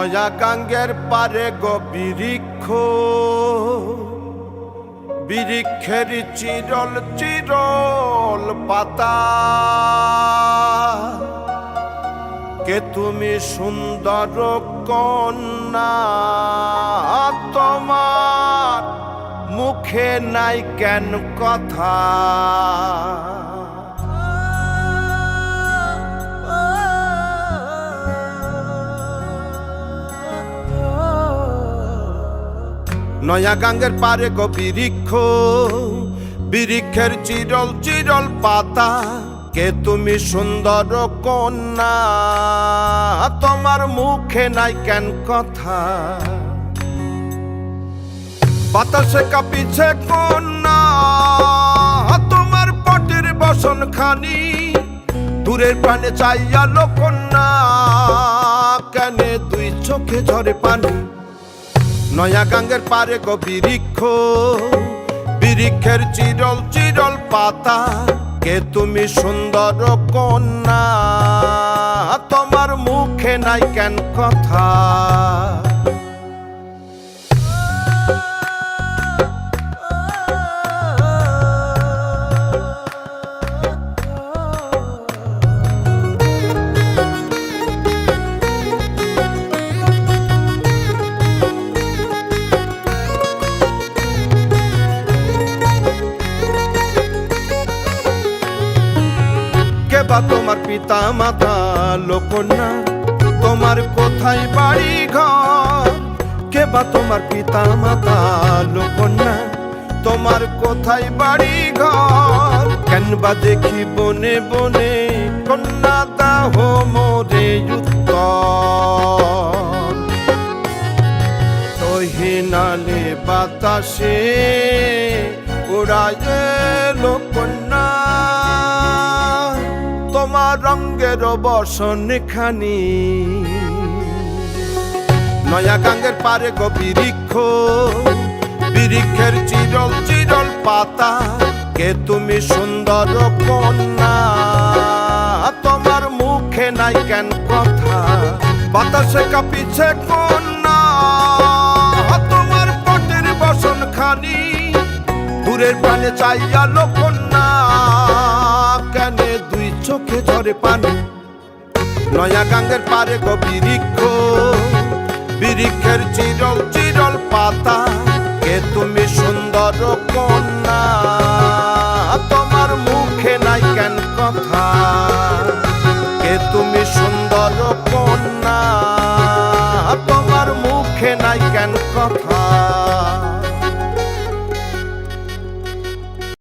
নয়া গাঙ্গের পারে গো বৃক্ষ, বৃক্ষের চিরল চিরল পাতা। কে তুমি সুন্দর কন্যা, তোমার মুখে নাই কেন কথা। নয়া গাঙ্গের পারে গো বৃক্ষ, বৃক্ষের চিরল চিরল পাতা। কে তুমি সুন্দর কন্যা, তোমার মুখে নাই কেন কথা। বাতাসে কাঁপিছে কন্যা, তোমার পটের বসন খানি। দূরের প্রাণে চাইয়ালো কন্যা, কেনে দুই চোখে ঝরে পানি। নয়া গাঙ্গের পারে গো বৃক্ষ, বৃক্ষের চিরল চিরল পাতা। কে তুমি সুন্দর কন্যা, তোমার মুখে নাই কেন কথা। বা তোমার পিতা মাতা লোকন্যা, তোমার কোথায় বাড়ি ঘর। কে বা তোমার পিতা মাতা লোকন্যা, তোমার কোথায় বাড়ি ঘর। কেন বা দেখি বনে বনে কন্যা দাহ মোরে উত্তর। তহিনালে বাতাসে উড়ায় লোকন্যা, তোমার রঙের বসন খানি। নয়া গাঙ্গের পারে গো বৃক্ষ, বৃক্ষের চিরল চিরল পাতা। কে তুমি সুন্দর কন্যা, তোমার মুখে নাই কেন কথা। বাতাসে কাঁপিছে কন্যা, তোমার পটের বসন খানি। দূরের প্রাণে চাইয়ালো কন্যা, কেনে দুই চোখে ঝরে পানি। নয়া গাঙ্গের পারে গো বৃক্ষ, বৃক্ষের চিরল চিরল পাতা। কে তুমি সুন্দর কন্যা, তোমার মুখে নাই কেন কথা। কে তুমি সুন্দর কন্যা, তোমার মুখে নাই কেন কথা।